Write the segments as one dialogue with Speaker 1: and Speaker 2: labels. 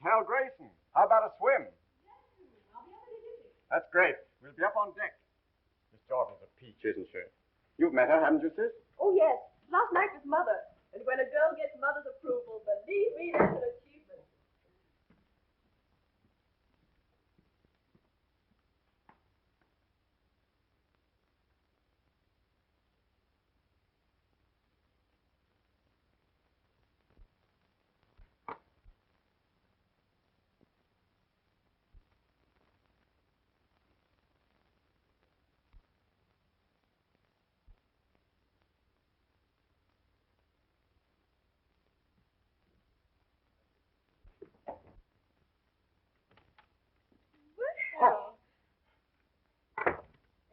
Speaker 1: Hal Grayson. How about a swim?
Speaker 2: Yes, I'll be up in a jiffy.
Speaker 1: That's great. We'll be up on deck. Miss Jordan's a peach, isn't she? You've met her, haven't you, sis?
Speaker 2: Oh, yes. Last night with Mother. And when a girl gets Mother's approval, believe me, that's an achievement. Well,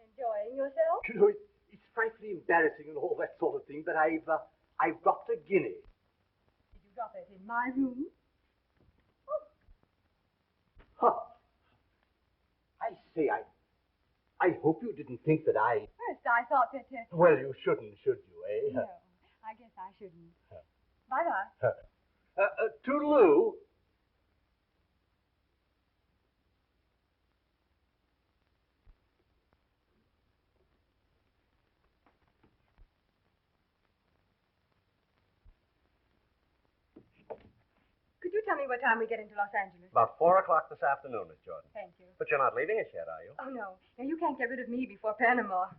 Speaker 2: enjoying yourself?
Speaker 3: You know, it's frightfully embarrassing and all that sort of thing, but I've dropped a guinea.
Speaker 2: Did you drop it in my room?
Speaker 3: Huh. I say, I hope you didn't think that I...
Speaker 2: First, I thought that...
Speaker 3: Well, you shouldn't, should you, eh?
Speaker 2: No, I guess I shouldn't. Bye-bye.
Speaker 3: Toodaloo.
Speaker 2: Could you tell me what time we get into Los Angeles?
Speaker 1: About 4 o'clock this afternoon, Miss Jordan.
Speaker 2: Thank you.
Speaker 1: But you're not leaving us yet, are you?
Speaker 2: Oh, no. No, you can't get rid of me before Panama.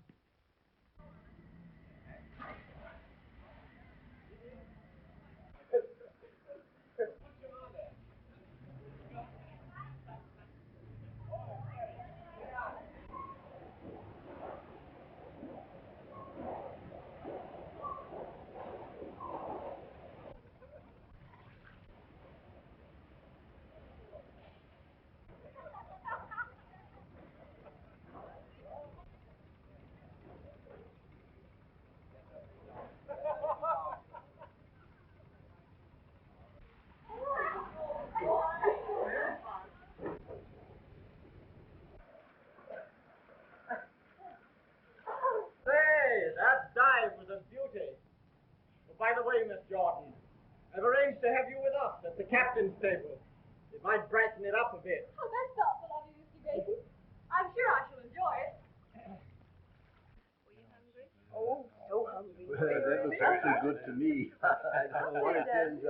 Speaker 1: By the way, Miss Jordan, I've arranged to have you with us at the captain's table. It might brighten it up a bit.
Speaker 2: Oh, that's thoughtful of you, Mr. Grayson. I'm sure I shall enjoy it. Were you hungry? Oh, so hungry.
Speaker 3: Well, that was actually good to me. I don't know what it is.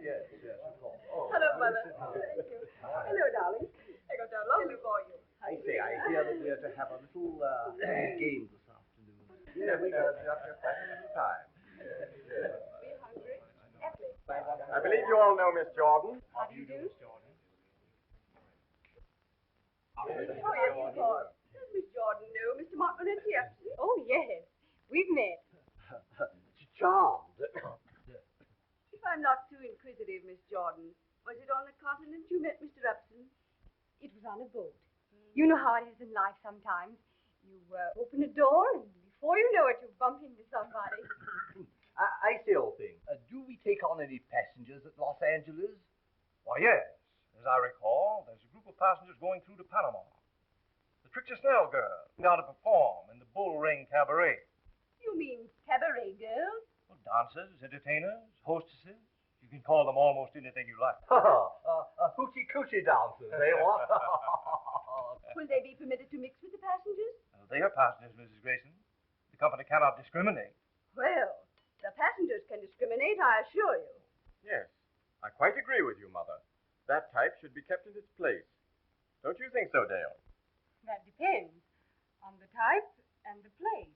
Speaker 3: Yes, of course.
Speaker 2: Hello, Mother. Thank you. Hello, darling. I got down lovely for you.
Speaker 3: I say, I hear that we are to have a little game this afternoon. Yeah, we got just quite a little time.
Speaker 2: Were you hungry? Effie.
Speaker 1: I believe you all know Miss Jordan.
Speaker 2: How do you do?
Speaker 1: Miss Jordan?
Speaker 2: Oh, yes, of course. Does Miss Jordan know Mr. Montmorency Epson? Oh, yes. We've met.
Speaker 3: Charmed.
Speaker 2: If I'm not too inquisitive, Miss Jordan, was it on the continent you met Mr. Upson? It was on a boat. You know how it is in life sometimes. You open a door, and before you know it, you bump into somebody.
Speaker 3: I say, old thing, do we take on any passengers at Los Angeles?
Speaker 4: Why, yes. As I recall, there's a group of passengers going through to Panama. The Trixie Snell girl now to perform in the Bull Ring Cabaret.
Speaker 2: You mean cabaret girls?
Speaker 4: Well, dancers, entertainers, hostesses. You can call them almost anything you like.
Speaker 3: Hoochie-coochie dancers, eh, what?
Speaker 2: Will they be permitted to mix with the passengers?
Speaker 4: They are passengers, Mrs. Grayson. The company cannot discriminate.
Speaker 2: Well, the passengers can discriminate, I assure you.
Speaker 1: Yes, I quite agree with you, Mother. That type should be kept in its place. Don't you think so, Dale?
Speaker 2: That depends on the type and the place.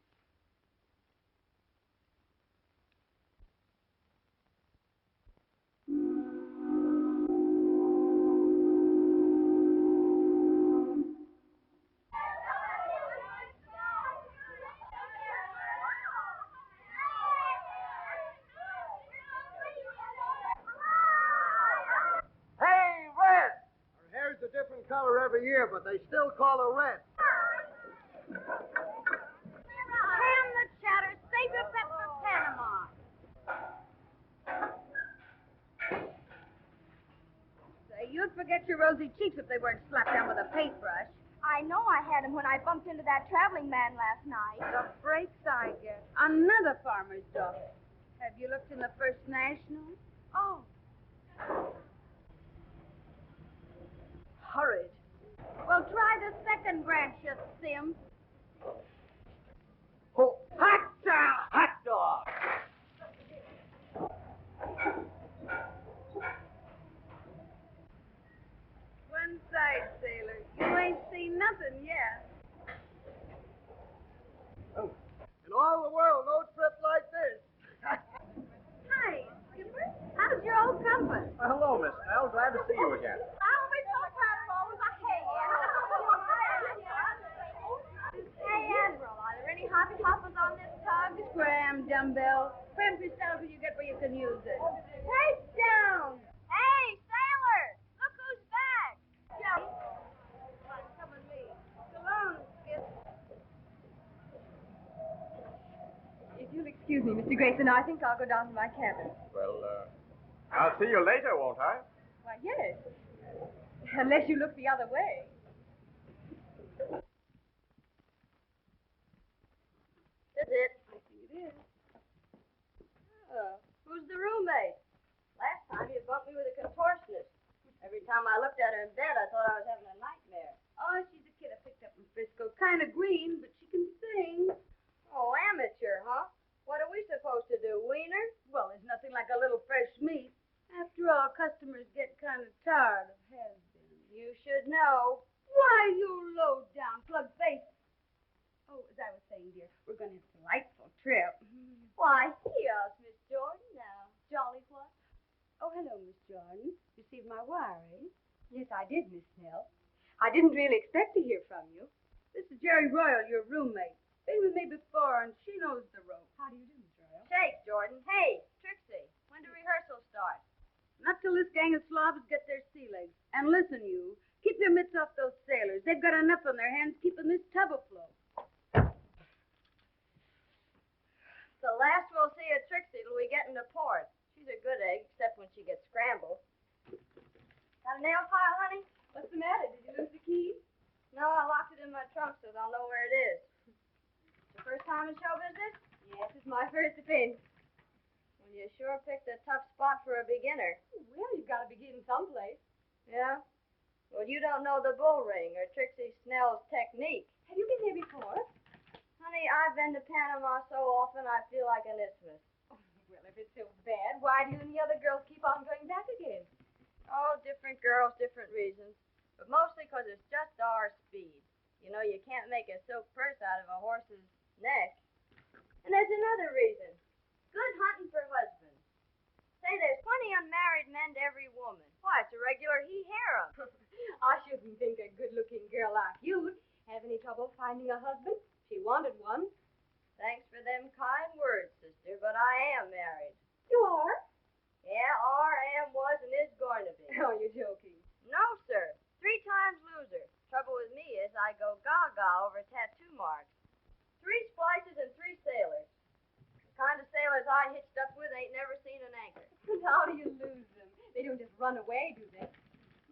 Speaker 3: Color every year, but they still call her red.
Speaker 5: Damn the chatter. Save your pep for Panama. Say, you'd forget your rosy cheeks if they weren't slapped down with a paintbrush.
Speaker 6: I know I had him when I bumped into that traveling man last night.
Speaker 5: The breaks I get. Another farmer's daughter. Have you looked in the First National?
Speaker 6: Oh.
Speaker 2: horrid.
Speaker 5: Well, try the second branch, you Sim.
Speaker 1: Oh, hot dog!
Speaker 5: One side, sailor. You ain't seen nothing yet.
Speaker 1: In all the world, no trip like this.
Speaker 5: Hi, Skipper. How's your old compass?
Speaker 3: Well, hello, Miss Snell. Glad to see you again.
Speaker 5: I'll be so proud of always a Hey, Admiral, are there any hot toppers on this tug? Scram, dumbbell. Cramp yourself till you get where you can use it. Head down!
Speaker 6: Hey, sailor! Look who's back!
Speaker 5: Come on, come with me. So long, Skip.
Speaker 2: If you'll excuse me, Mr. Grayson, I think I'll go down to my cabin.
Speaker 4: Well, I'll see you later, won't I?
Speaker 2: Why, yes. Unless you look the other way.
Speaker 5: Is it? I think it is. Oh, who's the roommate? Last time you bumped me with a contortionist. Every time I looked at her in bed, I thought I was having a nightmare. Oh, she's a kid I picked up in Frisco. Kind of green, but she can sing. Oh, amateur, huh? What are we supposed to do, wiener? Well, there's nothing like a little fresh meat. After all, customers get kind of tired of has-been. You should know. Why, you low-down plug-face. Oh, as I was saying, dear, we're going to have a delightful trip. Why, here's Miss Jordan now. Jolly what? Oh, hello, Miss Jordan. Received my wire, eh?
Speaker 2: Yes, I did, Miss Snell. I didn't really expect to hear from you.
Speaker 5: This is Jerry Royal, your roommate. Been with me before, and she knows the ropes.
Speaker 2: How do you do, Miss Royal?
Speaker 5: Shake, Jordan. Hey, Trixie, when do rehearsal start? Not till this gang of slobs get their sea legs. And listen, you, keep your mitts off those sailors. They've got enough on their hands keeping this tub afloat. The last we'll see of Trixie till we get into port. She's a good egg, except when she gets scrambled. Got a nail file, honey?
Speaker 2: What's the matter? Did you lose the key?
Speaker 5: No, I locked it in my trunk so they'll know where it is. Your first time in show business?
Speaker 2: Yes, it's my first offense.
Speaker 5: Well, you sure picked a tough spot for a beginner.
Speaker 2: Well, you've got to begin someplace.
Speaker 5: Yeah? Well, you don't know the bull ring or Trixie Snell's technique.
Speaker 2: Have you been here before?
Speaker 5: Honey, I've been to Panama so often I feel like an isthmus.
Speaker 2: Oh, well, if it's so bad, why do you and the other girls keep on going back again?
Speaker 5: Oh, different girls, different reasons. But mostly 'cause it's just our speed. You know, you can't make a silk purse out of a horse's neck. And there's another reason. Good hunting for husbands. Say, there's plenty unmarried men to every woman. Why, it's a regular he-harem.
Speaker 2: I shouldn't think a good-looking girl like you'd have any trouble finding a husband. She wanted one.
Speaker 5: Thanks for them kind words, sister, but I am married.
Speaker 2: You are?
Speaker 5: Yeah, are, am, was, and is going to be.
Speaker 2: Oh, you're joking.
Speaker 5: No, sir. 3 times loser. Trouble with me is I go gaga over tattoo marks. 3 splices and 3 sailors. The kind of sailors I hitched up with ain't never seen an anchor.
Speaker 2: How do you lose them? They don't just run away, do they?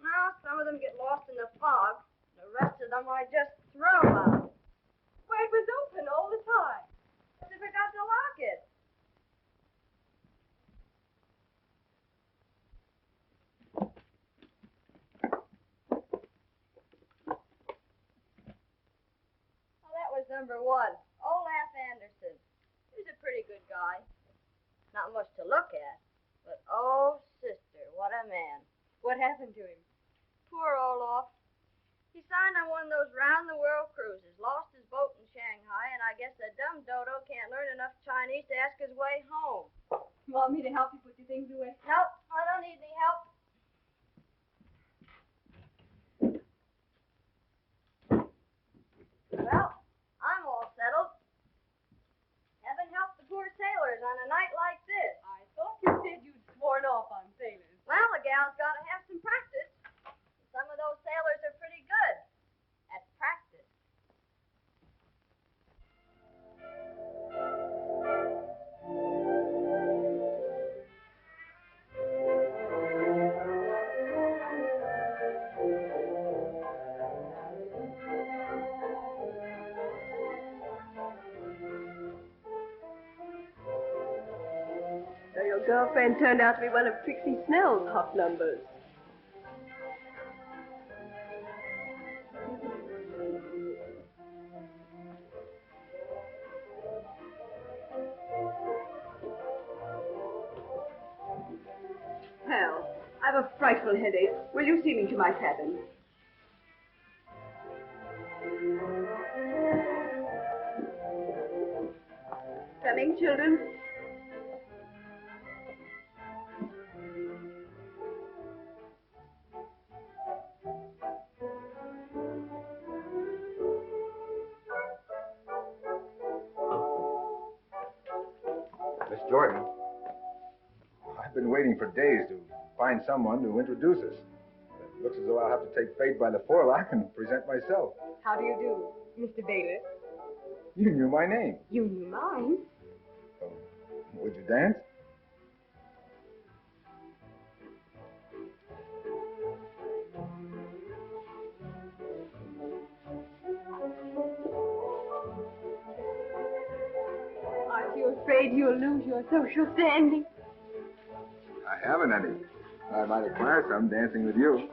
Speaker 5: No, some of them get lost in the fog. The rest of them I just throw out.
Speaker 2: Why, it was open all the time.
Speaker 5: I forgot to lock it. Well, that was number 1. Olaf Anderson. He was a pretty good guy. Not much to look at. But, oh, sister, what a man.
Speaker 2: What happened to him?
Speaker 5: Poor Olaf. He signed on one of those round-the-world cruises, lost his boat in Shanghai, and I guess the dumb dodo can't learn enough Chinese to ask his way home.
Speaker 2: Want me to help you put your things away?
Speaker 5: Nope, I don't need any help. Well, I'm all settled. Heaven help the poor sailors on a night like this.
Speaker 2: I thought you said you'd sworn off on sailors.
Speaker 5: Well, a gal's got to have some practice. Some of those sailors are pretty good at practice.
Speaker 7: So your girlfriend turned out to be one of Trixie Snell's hot numbers.
Speaker 2: frightful headache. Will you see me to my cabin? Coming, children.
Speaker 8: Miss Jordan, I've been waiting for days to find someone to introduce us. It looks as though I'll have to take fate by the forelock and present myself.
Speaker 2: How do you do, Mr. Bailiff?
Speaker 8: You knew my name.
Speaker 2: You knew mine.
Speaker 8: Oh, would you dance?
Speaker 2: Aren't you afraid you'll lose your social standing?
Speaker 8: I haven't any. I might acquire some dancing with you.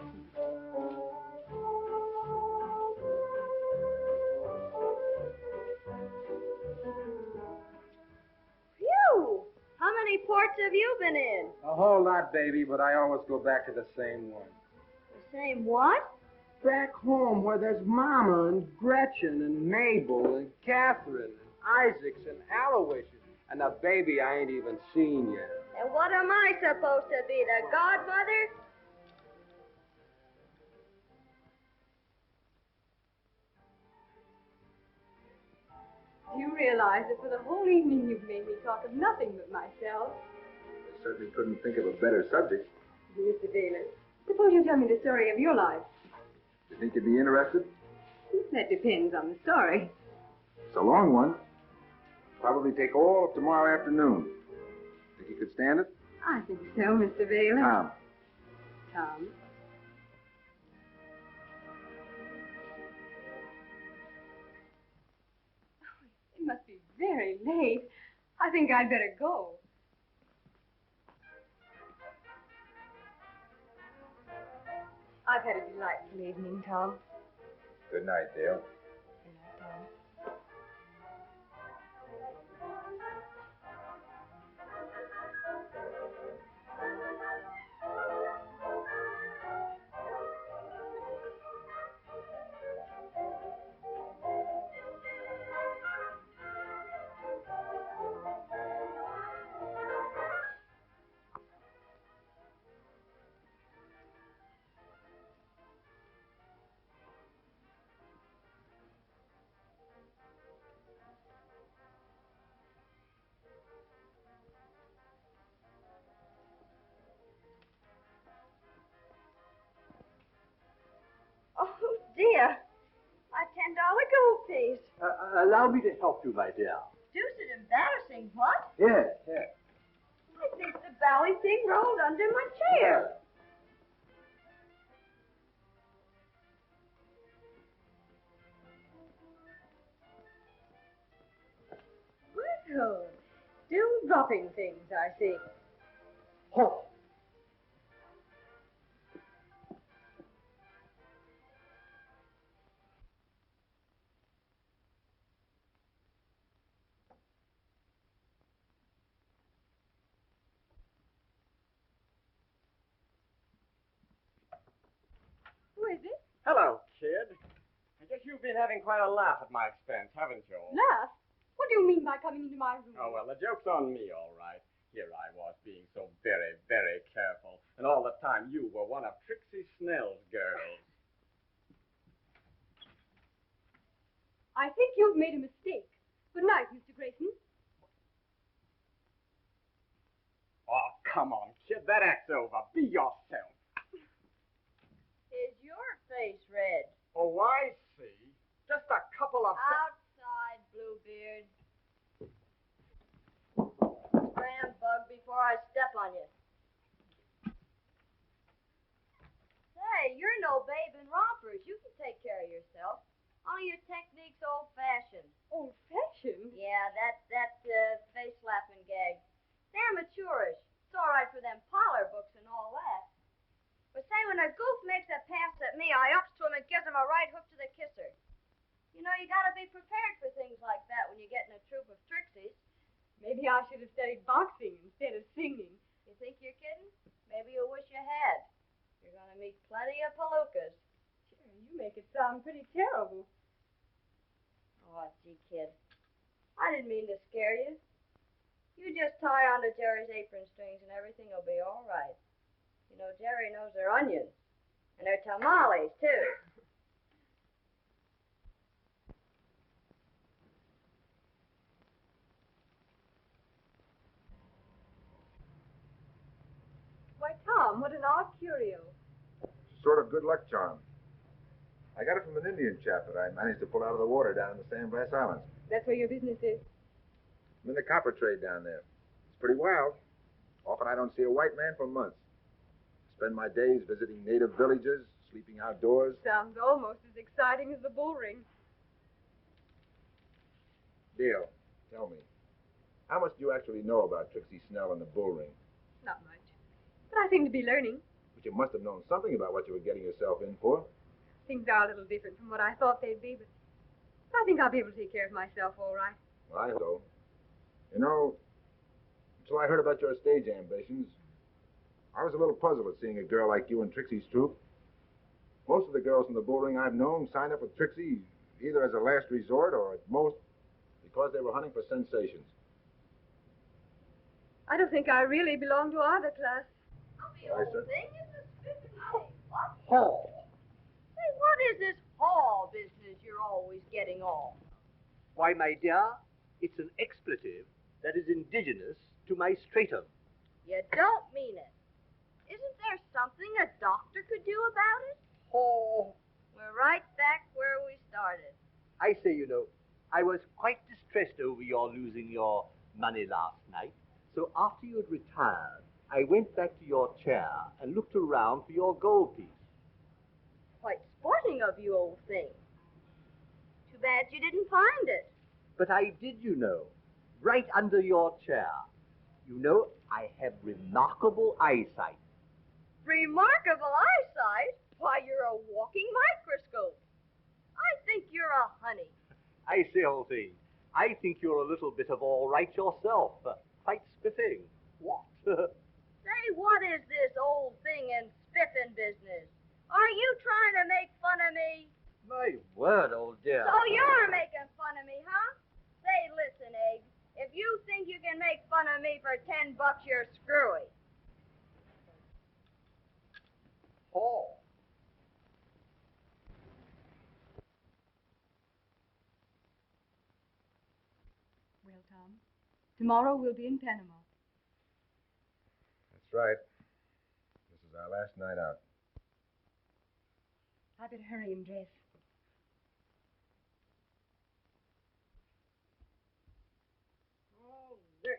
Speaker 5: Phew! How many ports have you been in?
Speaker 3: A whole lot, baby, but I always go back to the same one.
Speaker 5: The same what?
Speaker 3: Back home where there's Mama and Gretchen and Mabel and Catherine and Isaacs and Aloysius and a baby I ain't even seen yet.
Speaker 5: And what am I supposed to be, the godmother?
Speaker 2: Do you realize that for the whole evening you've made me talk of nothing but myself?
Speaker 8: I certainly couldn't think of a better subject.
Speaker 2: Mr. Bailiff, suppose you tell me the story of your life.
Speaker 8: You think you'd be interested?
Speaker 2: That depends on the story.
Speaker 8: It's a long one. Probably take all of tomorrow afternoon. Think you could stand it?
Speaker 2: I think so, Mr. Bailiff.
Speaker 8: Tom.
Speaker 2: Tom. Oh, it must be very late. I think I'd better go. I've had a delightful evening, Tom.
Speaker 8: Good night, Dale.
Speaker 2: Good night, Tom.
Speaker 5: Oh, dear. My $10 gold piece.
Speaker 3: Allow me to help you, my dear.
Speaker 5: Deuced embarrassing, what?
Speaker 3: Yes, yes.
Speaker 5: I think the bally thing rolled under my chair. Well, still dropping things, I see.
Speaker 3: Oh.
Speaker 2: Who is it?
Speaker 1: Hello, kid. I guess you've been having quite a laugh at my expense, haven't you?
Speaker 2: Laugh? What do you mean by coming into my room?
Speaker 1: Oh, well, the joke's on me, all right. Here I was being so very, very careful. And all the time you were one of Trixie Snell's girls.
Speaker 2: I think you've made a mistake. Good night, Mr. Grayson.
Speaker 1: Oh, come on, kid. That act's over. Be yourself.
Speaker 5: Is your face red?
Speaker 1: Oh, I see. Just a couple of...
Speaker 5: Outside, Bluebeard. Scram bug before I step on you. Say, you're no babe in rompers. You can take care of yourself. Only your technique's old-fashioned.
Speaker 2: Old-fashioned?
Speaker 5: Yeah, that face-slapping gag. They're mature-ish. It's all right for them parlor books and all that. But say, when a goof makes a pass at me, I ups to him and gives him a right hook to the kisser. You know, you gotta be prepared for things like that when you get in a troop of Trixies.
Speaker 2: Maybe I should have studied boxing instead of singing.
Speaker 5: You think you're kidding? Maybe you'll wish you had. Gonna meet plenty of palookas.
Speaker 2: Jerry, you make it sound pretty terrible.
Speaker 5: Oh, gee, kid. I didn't mean to scare you. You just tie onto Jerry's apron strings and everything will be all right. You know, Jerry knows their onions. And their tamales, too.
Speaker 2: Why, Tom, what an odd curio.
Speaker 8: Sort of good luck charm. I got it from an Indian chap that I managed to pull out of the water down in the Sandblast Islands.
Speaker 2: That's where your business is.
Speaker 8: I'm in the copper trade down there. It's pretty wild. Often I don't see a white man for months. Spend my days visiting native villages, sleeping outdoors.
Speaker 2: Sounds almost as exciting as the bull ring.
Speaker 8: Dale, tell me, how much do you actually know about Trixie Snell and the bull ring?
Speaker 2: Not much. But I seem to be learning.
Speaker 8: But you must have known something about what you were getting yourself in for.
Speaker 2: Things are a little different from what I thought they'd be, but I think I'll be able to take care of myself all right.
Speaker 8: Well, I hope so. You know, until I heard about your stage ambitions, I was a little puzzled at seeing a girl like you in Trixie's troupe. Most of the girls in the bull ring I've known signed up with Trixie either as a last resort or at most because they were hunting for sensations.
Speaker 2: I don't think I really belong to either class.
Speaker 5: The old thing is a spiffing thing. What?
Speaker 9: Hall.
Speaker 5: Say, what is this hall business you're always getting off?
Speaker 9: Why, my dear, it's an expletive that is indigenous to my stratum.
Speaker 5: You don't mean it. Isn't there something a doctor could do about it?
Speaker 9: Oh,
Speaker 5: We're right back where we started.
Speaker 9: I say, you know, I was quite distressed over your losing your money last night. So after you had retired, I went back to your chair and looked around for your gold piece.
Speaker 5: Quite sporting of you, old thing. Too bad you didn't find it.
Speaker 9: But I did, you know, right under your chair. You know, I have remarkable eyesight.
Speaker 5: Remarkable eyesight? Why, you're a walking microscope. I think you're a honey.
Speaker 9: I say, old thing, I think you're a little bit of all right yourself. Quite spiffing. What?
Speaker 5: Say, what is this old thing and spiffing business? Are you trying to make fun of me?
Speaker 9: My word, old dear.
Speaker 5: So you're making fun of me, huh? Say, listen, Egg. If you think you can make fun of me for $10, you're screwy.
Speaker 9: Oh.
Speaker 2: Well, Tom, tomorrow we'll be in Panama.
Speaker 8: That's right. This is our last night out.
Speaker 2: I better hurry and dress.
Speaker 5: Oh, nurse.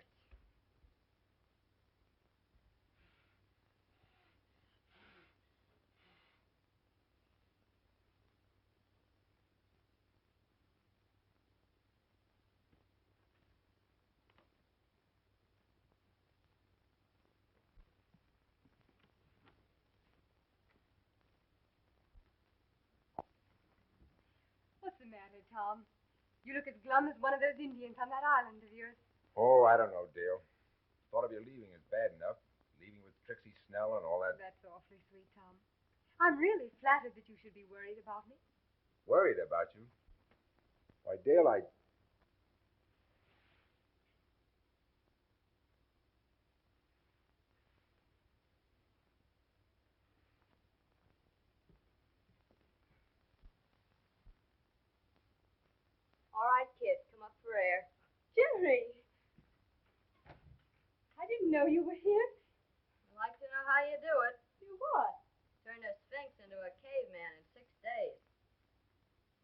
Speaker 2: What's the matter, Tom? You look as glum as one of those Indians on that island of yours.
Speaker 8: Oh, I don't know, Dale. Thought of your leaving is bad enough. Leaving with Trixie Snell and all that.
Speaker 2: That's awfully sweet, Tom. I'm really flattered that you should be worried about me.
Speaker 8: Worried about you? Why, Dale,
Speaker 5: All right, kid, come up for air.
Speaker 2: Jerry! I didn't know you were here.
Speaker 5: I'd like to know how you do it.
Speaker 2: Do what?
Speaker 5: Turn a sphinx into a caveman in 6 days.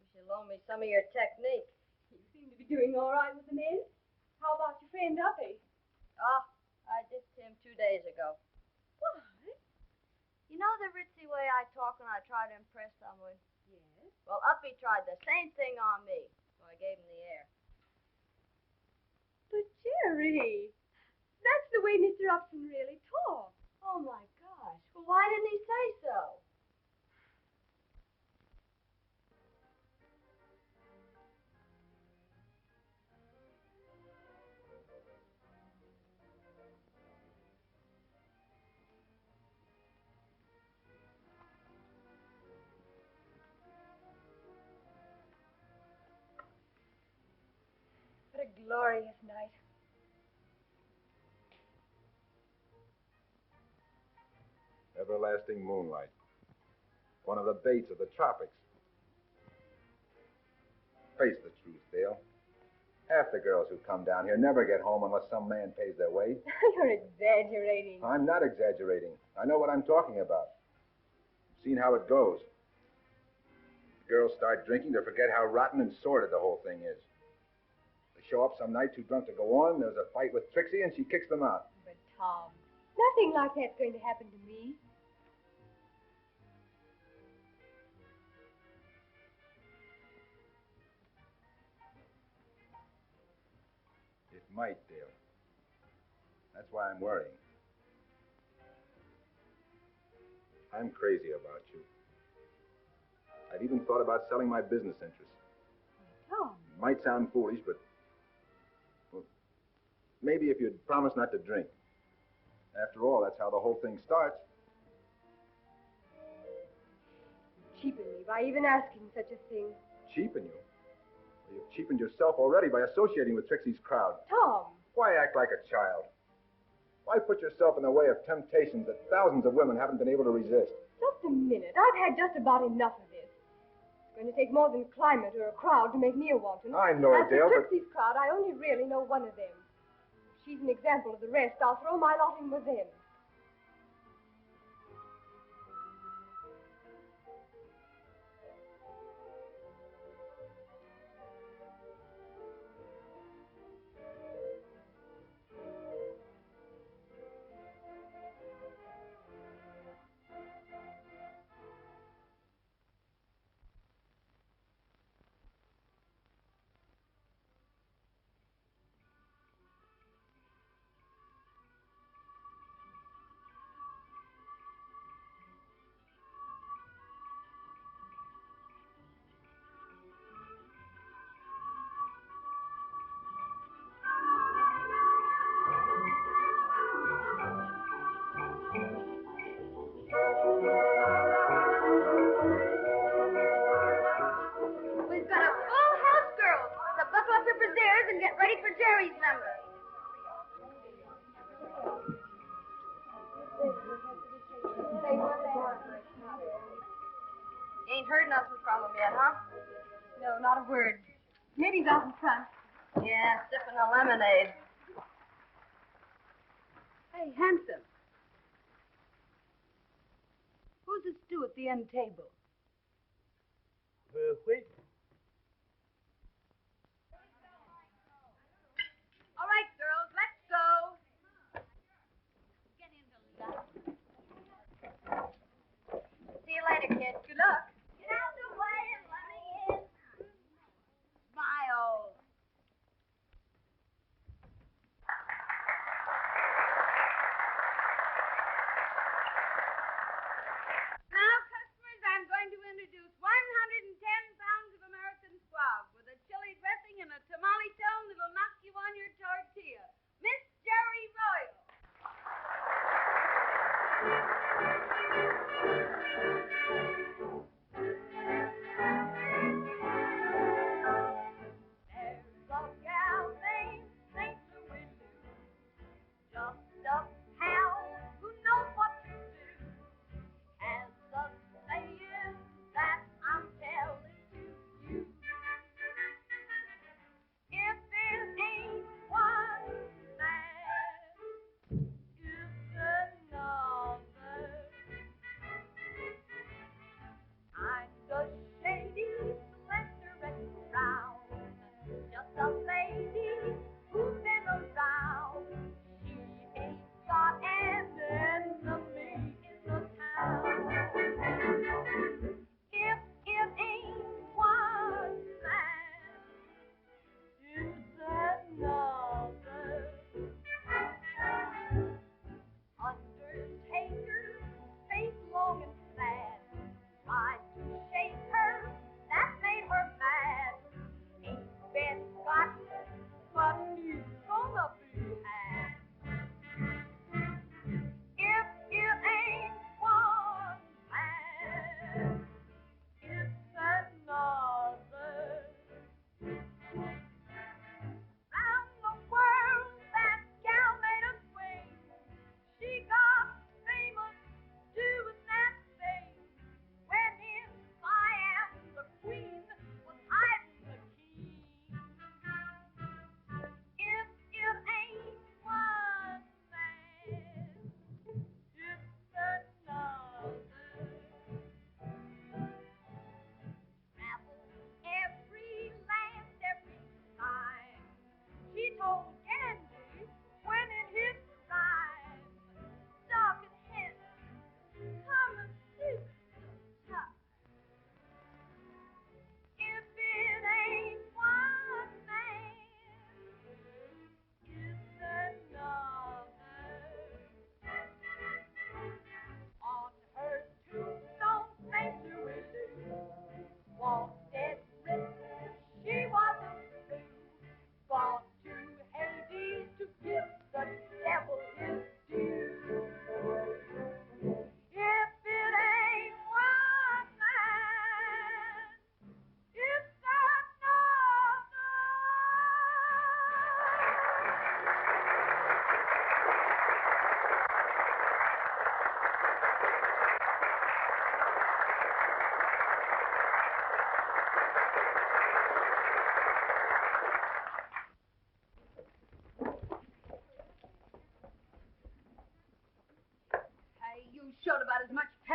Speaker 5: You should loan me some of your technique.
Speaker 2: You seem to be doing all right with the men. How about your friend Uppy?
Speaker 5: Ah, I ditched him 2 days ago.
Speaker 2: What?
Speaker 5: You know the ritzy way I talk when I try to impress someone?
Speaker 2: Yes.
Speaker 5: Well, Uppy tried the same thing on me, so I gave him the air.
Speaker 2: But Jerry, that's the way Mr. Upson really talks.
Speaker 5: Oh, my gosh. Well, why didn't he say so?
Speaker 2: glorious night.
Speaker 8: Everlasting moonlight. One of the baits of the tropics. Face the truth, Dale. Half the girls who come down here never get home unless some man pays their way.
Speaker 2: You're exaggerating.
Speaker 8: I'm not exaggerating. I know what I'm talking about. I've seen how it goes. Girls start drinking to forget how rotten and sordid the whole thing is. They show up some night too drunk to go on. There's a fight with Trixie, and she kicks them out.
Speaker 2: But, Tom, nothing like that's going to happen to me.
Speaker 8: It might, Dale. That's why I'm worrying. I'm crazy about you. I've even thought about selling my business interests.
Speaker 2: Tom.
Speaker 8: It might sound foolish, but well, maybe if you'd promise not to drink. After all, that's how the whole thing starts.
Speaker 2: You cheapen me by even asking such a thing.
Speaker 8: Cheapen you? Well, you've cheapened yourself already by associating with Trixie's crowd.
Speaker 2: Tom.
Speaker 8: Why act like a child? Why put yourself in the way of temptations that thousands of women haven't been able to resist?
Speaker 2: Just a minute. I've had just about enough of this. It's going to take more than climate or a crowd to make me a wanton.
Speaker 8: I know,
Speaker 2: As
Speaker 8: Dale,
Speaker 2: for
Speaker 8: but...
Speaker 2: Trixie's crowd, I only really know one of them. If she's an example of the rest, I'll throw my lot in with them.
Speaker 5: We've got a full house, girls. So buckle up your brassieres and get ready for Jerry's number. You ain't heard nothing from him yet, huh?
Speaker 2: No, not a word. Maybe he's out in front.
Speaker 5: Yeah, sipping a lemonade.
Speaker 2: Hey, handsome. Who's the stew at the end table?
Speaker 9: Wait.
Speaker 5: All right, girls, let's go. Get in, Belinda. See you later, kid. Good luck. Get out the way and let me in. Smile. Now, customers, I'm going to introduce 110 pounds of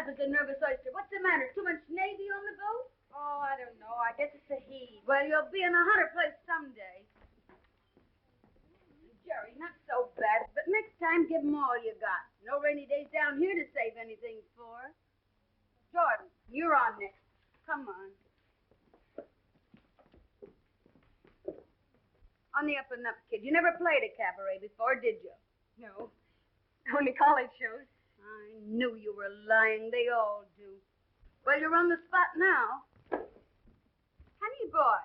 Speaker 2: happens to Nervous Oyster? What's the matter? Too much Navy on the boat? Oh, I don't know. I guess it's the heat. Well, you'll be in a hotter place someday. Jerry, not so bad, but next time give 'em all you got. No rainy days down here to save anything for. Jordan, you're on next. Come on. On the up and up, kid. You never played a cabaret before, did you?
Speaker 7: No. Only college shows.
Speaker 2: I knew you were lying. They all do. Well, you're on the spot now. Honey boy.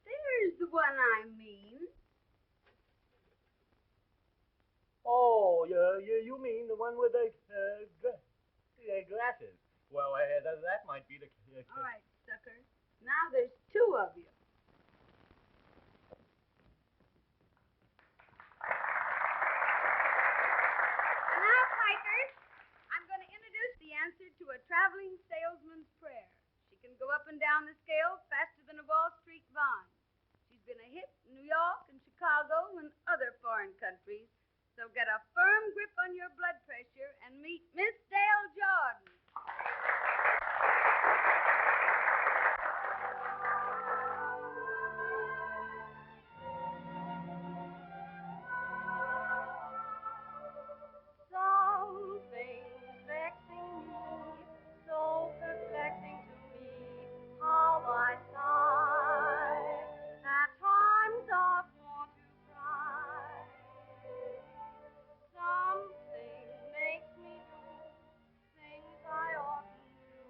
Speaker 2: There's the one I mean.
Speaker 9: Oh, you mean the one with the glasses? Well, that might be the...
Speaker 2: All right, sucker. Now there's two of you. And now, Pikers, I'm going to introduce the answer to a traveling salesman's prayer. She can go up and down the scale faster than a Wall Street bond. She's been a hit in New York and Chicago and other foreign countries. So get a firm grip on your blood pressure and meet Miss Dale Jordan.
Speaker 5: Something's vexing me, so perplexing to me, how I sigh. At times I want to cry. Something makes me do things I oughtn't do.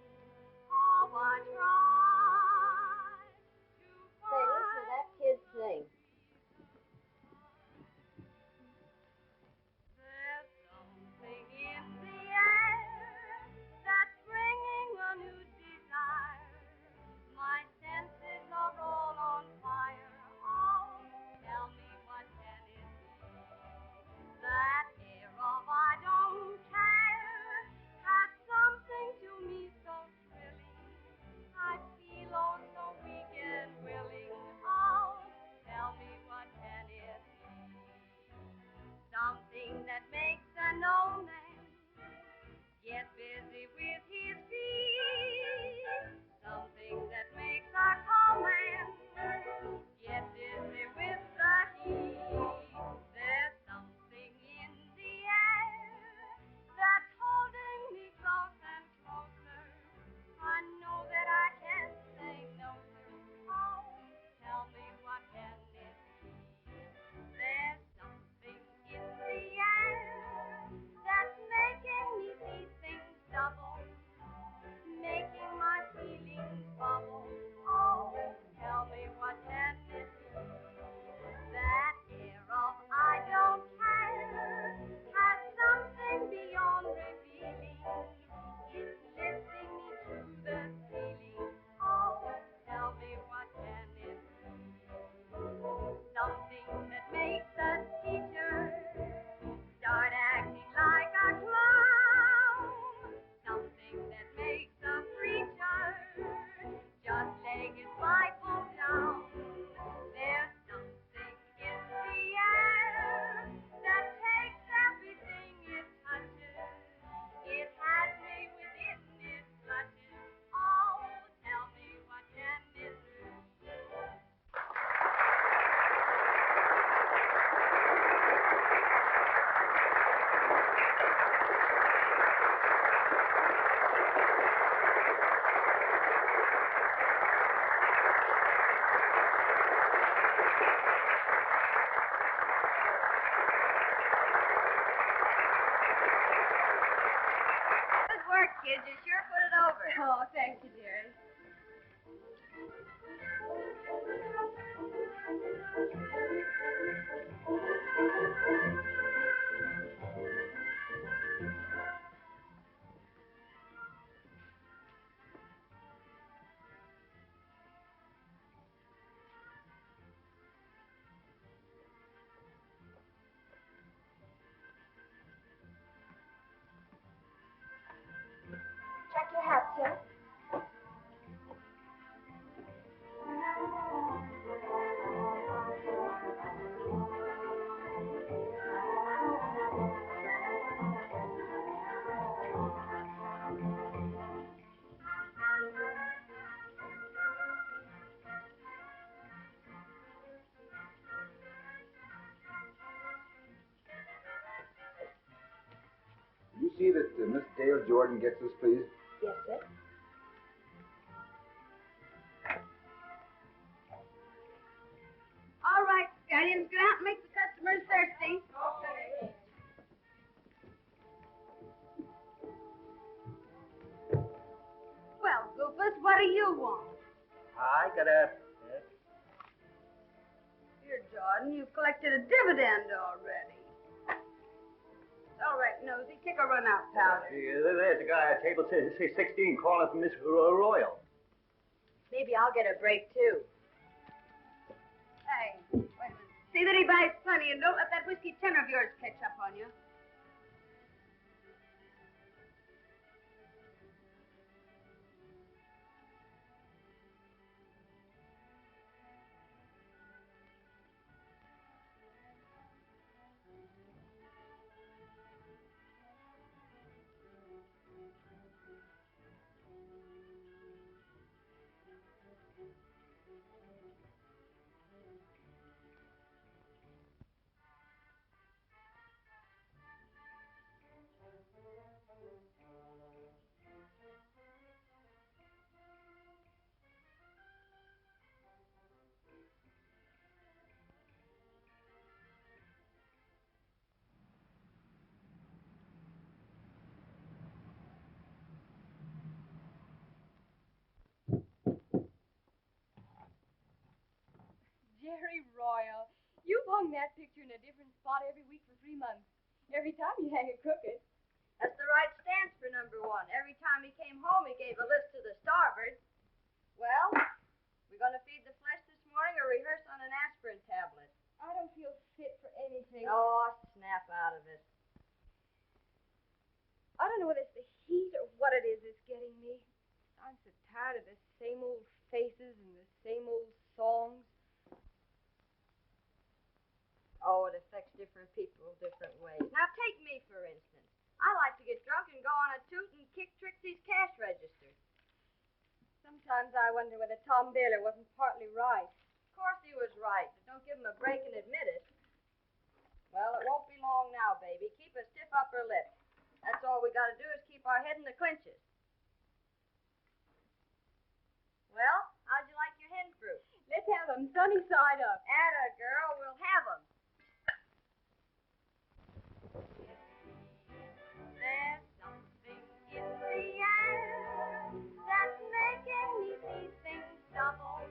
Speaker 5: How I try to find. Say, listen to that kid sing. There's something in the air that's bringing a new desire. My senses are all on fire. Oh, tell me what can it be? That air of I don't care has something to me so thrilling. I feel oh so weak and willing. Oh, tell me what can it be? Something that makes an old man get busy with his feet. Something that makes a calm man get busy with the heat. There's something in the air that's holding me close and closer. I know that I can't say no, sir. Oh, tell me what can it be? There's something in the air that's making me see things double, making my feelings bubble. Oh, tell me what can it be? That air of I don't care has something beyond revealing. It's lifting me to the ceiling. Oh, tell me what can it be? Something that makes a teacher start acting like a clown. Something that makes a preacher just lay his Bible down. There's something in the air that takes everything it touches. It has me within its clutches. Oh, tell me what can it be?
Speaker 2: Good work, kids. You sure put it over.
Speaker 7: Oh, thank you, dearie.
Speaker 6: Check your hat, Tim.
Speaker 8: see that Miss Dale Jordan gets this, please?
Speaker 2: Yes, sir.
Speaker 7: All right, Stallions, go out and make the customers thirsty. Okay. Well, Goofus, what do you want?
Speaker 9: I got a...
Speaker 7: Here, Jordan, you've collected a dividend already. All right, Nosy, take a run out powder.
Speaker 9: There's a guy at table, say 16, calling for Miss Royal.
Speaker 2: Maybe I'll get a break, too.
Speaker 7: Hey, wait a minute. See that he buys plenty, and don't let that whiskey tenor of yours catch up on you.
Speaker 2: Jerry Royal, you've hung that picture in a different spot every week for 3 months. Every time you hang it crooked.
Speaker 5: That's the right stance for number one. Every time he came home, he gave a list to the starboard. Well, we're going to feed the flesh this morning or rehearse on an aspirin tablet.
Speaker 2: I don't feel fit for anything.
Speaker 5: Oh, snap out of it.
Speaker 2: I don't know whether it's the heat or what it is that's getting me. I'm so tired of the same old faces and the same old songs.
Speaker 5: Oh, it affects different people different ways. Now, take me, for instance. I like to get drunk and go on a toot and kick Trixie's cash register.
Speaker 2: Sometimes I wonder whether Tom Baylor wasn't partly right.
Speaker 5: Of course he was right, but don't give him a break and admit it. Well, it won't be long now, baby. Keep a stiff upper lip. That's all we got to do is keep our head in the clinches. Well, how'd you like your hen fruit?
Speaker 2: Let's have them sunny side up.
Speaker 5: Atta girl, we'll have them. There's something in the air that's making me see things double,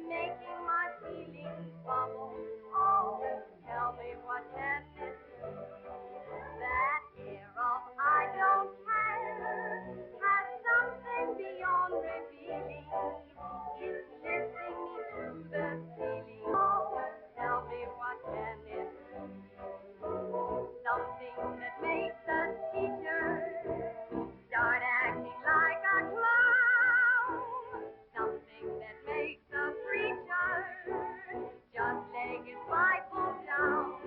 Speaker 5: making my feelings bubble. Oh, tell me what can it be? That air of I don't care has something beyond revealing. It's lifting me to the ceiling. Oh, tell me what can it be? Something that makes a teacher start acting like a clown. Something that makes a preacher just lay his Bible down.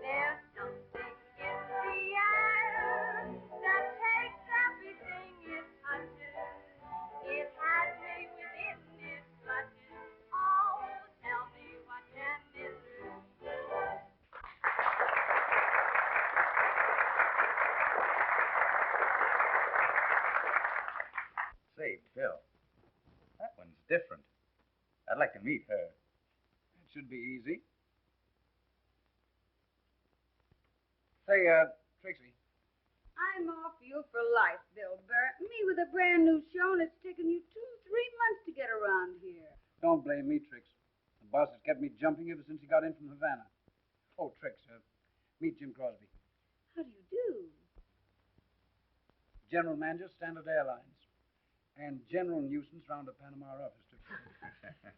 Speaker 5: There's something in the air that takes everything it touches. It has me within its clutches. Oh, tell me what can it do?
Speaker 10: Say, Bill, that one's different. I'd like to meet her. It should be easy. Say, Trixie.
Speaker 7: I'm off you for life, Bill Barrett. Me with a brand new show, and it's taken you 2-3 months to get around here.
Speaker 10: Don't blame me, Trix. The boss has kept me jumping ever since he got in from Havana. Oh, Trix, meet Jim Crosby.
Speaker 7: How do you do?
Speaker 10: General Manager, Standard Airlines. And general nuisance round the Panama office, too.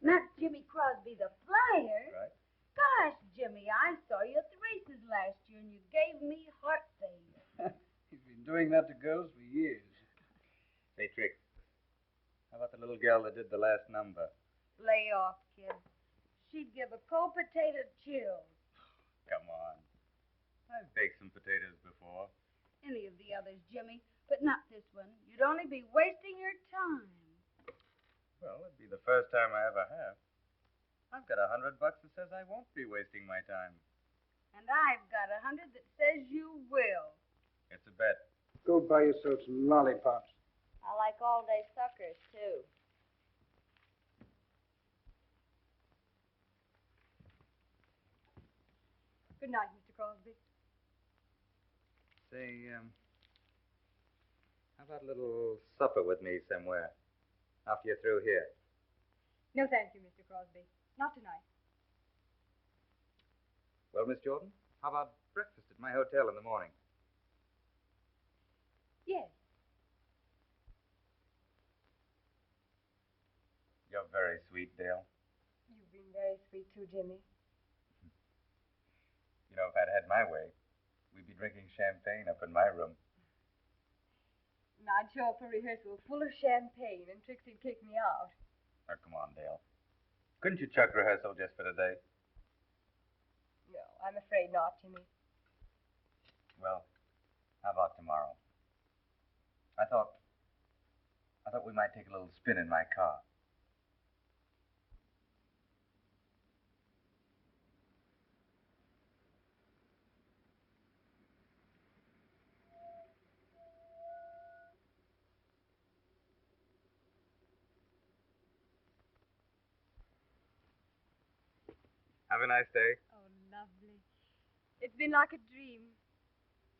Speaker 7: Not Jimmy Crosby, the flyer.
Speaker 10: Right.
Speaker 7: Gosh, Jimmy, I saw you at the races last year, and you gave me heart failure.
Speaker 10: He's been doing that to girls for years. Say, Trix, how about the little girl that did the last number?
Speaker 7: Lay off, kid. She'd give a cold potato chills.
Speaker 10: Come on. I've baked some potatoes before.
Speaker 7: Any of the others, Jimmy, but not this one. You'd only be wasting your time.
Speaker 10: Well, it'd be the first time I ever have. I've got $100 that says I won't be wasting my time.
Speaker 7: And I've got 100 that says you will.
Speaker 10: It's a bet.
Speaker 3: Go buy yourself some lollipops.
Speaker 5: I like all-day suckers, too.
Speaker 2: Good night, Mr. Crosby.
Speaker 10: Say, how about a little supper with me somewhere after you're through here?
Speaker 2: No, thank you, Mr. Crosby. Not tonight.
Speaker 10: Well, Miss Jordan, how about breakfast at my hotel in the morning?
Speaker 2: Yes.
Speaker 10: You're very sweet, Dale.
Speaker 2: You've been very sweet, too, Jimmy.
Speaker 10: You know, if I'd had my way, we'd be drinking champagne up in my room.
Speaker 2: And I'd show up for rehearsal full of champagne, and Trixie'd kick me out.
Speaker 10: Oh, come on, Dale. Couldn't you chuck rehearsal just for today?
Speaker 2: No, I'm afraid not, Jimmy.
Speaker 10: Well, how about tomorrow? I thought we might take a little spin in my car. Have a nice day.
Speaker 2: Oh, lovely. It's been like a dream.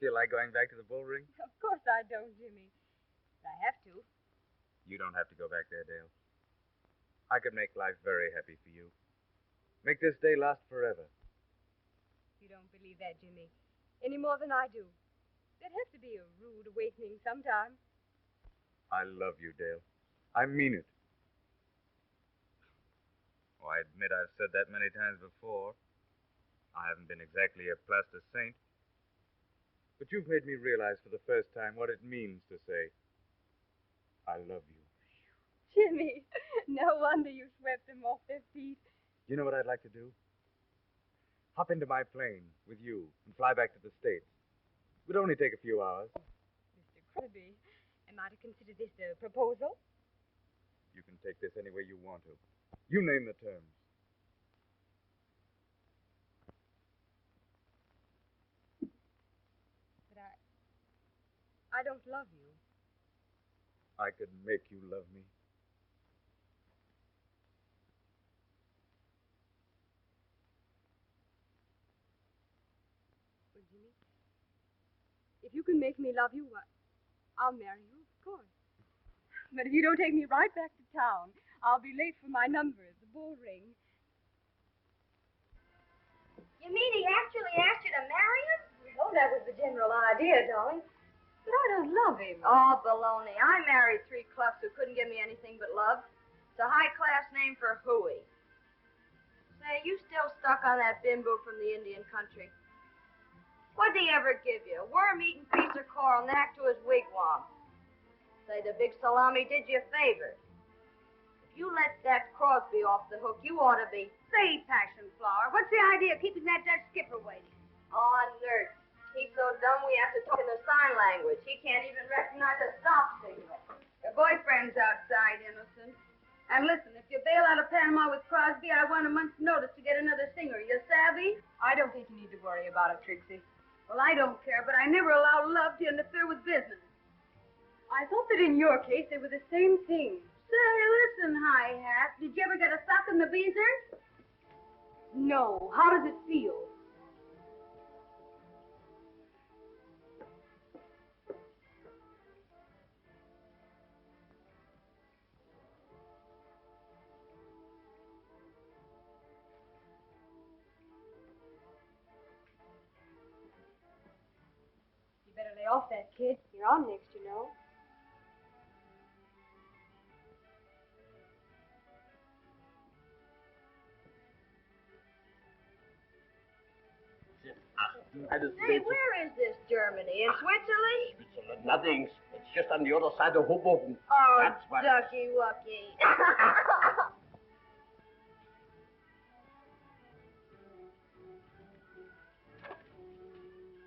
Speaker 10: Feel like going back to the bull ring?
Speaker 2: Of course I don't, Jimmy. But I have to.
Speaker 10: You don't have to go back there, Dale. I could make life very happy for you. Make this day last forever.
Speaker 2: You don't believe that, Jimmy, any more than I do. There'd have to be a rude awakening sometime.
Speaker 10: I love you, Dale. I mean it. Oh, I admit I've said that many times before. I haven't been exactly a plaster saint. But you've made me realize for the first time what it means to say, I love you.
Speaker 2: Jimmy, no wonder you swept them off their feet.
Speaker 10: You know what I'd like to do? Hop into my plane with you and fly back to the States. It would only take a few hours.
Speaker 2: Mr. Crosby, am I to consider this a proposal?
Speaker 10: You can take this any way you want to. You name the terms.
Speaker 2: But I don't love you.
Speaker 10: I could make you love me.
Speaker 2: Well, Jimmy, if you can make me love you, I'll marry you, of course. But if you don't take me right back to town, I'll be late for my number at the bull ring.
Speaker 5: You mean he actually asked you to marry him?
Speaker 2: Oh, that was the general idea, darling. But I don't love him.
Speaker 5: Oh, baloney. I married 3 cluffs who couldn't give me anything but love. It's a high-class name for hooey. Say, you still stuck on that bimbo from the Indian country? What'd he ever give you? A worm-eating piece of coral knack to his wigwam. Say, the big salami did you a favor. If you let that Crosby off the hook, you ought to be...
Speaker 7: Say, Passion Flower, what's the idea of keeping that Dutch skipper waiting?
Speaker 5: Oh, nerd. He's so dumb we have to talk in the sign language. He can't even recognize a stop signal.
Speaker 7: Your boyfriend's outside, Innocent. And listen, if you bail out of Panama with Crosby, I want a month's notice to get another singer. You savvy?
Speaker 2: I don't think you need to worry about it, Trixie.
Speaker 7: Well, I don't care, but I never allow love to interfere with business.
Speaker 2: I thought that in your case they were the same thing.
Speaker 7: Say, listen, Hi-Hat, did you ever get a sock in the beezer?
Speaker 2: No. How does it feel? You better lay off that kid. You're on next, you know.
Speaker 5: Hey, where is this Germany? In Switzerland?
Speaker 11: Switzerland, nothing. It's just on the other side of Hoboken.
Speaker 5: Oh,
Speaker 11: That's what...
Speaker 5: ducky wucky.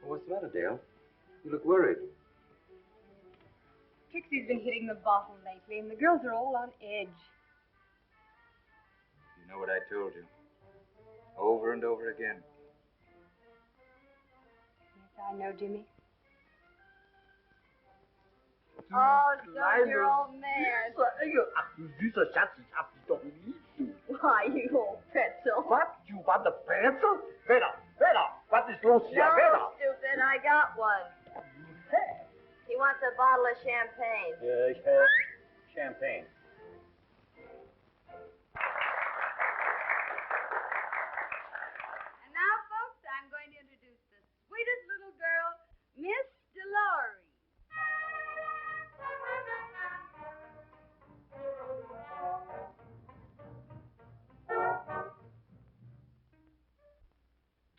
Speaker 10: What's the matter, Dale? You look worried.
Speaker 2: Trixie's been hitting the bottle lately, and the girls are all on edge.
Speaker 10: You know what I told you. Over and over again.
Speaker 2: Yes, I know, Jimmy.
Speaker 5: Oh, so you're old man.
Speaker 11: Süßer Schatz, ich hab dich doch lieb, du.
Speaker 5: Why, you old pretzel.
Speaker 11: What? You want a pencil? Vera, what is los hier?
Speaker 5: No,
Speaker 11: Vera.
Speaker 5: stupid, I got one. He wants a bottle of champagne.
Speaker 11: Ich have champagne.
Speaker 7: And now, folks, I'm going to introduce the sweetest little girl, Miss Delore.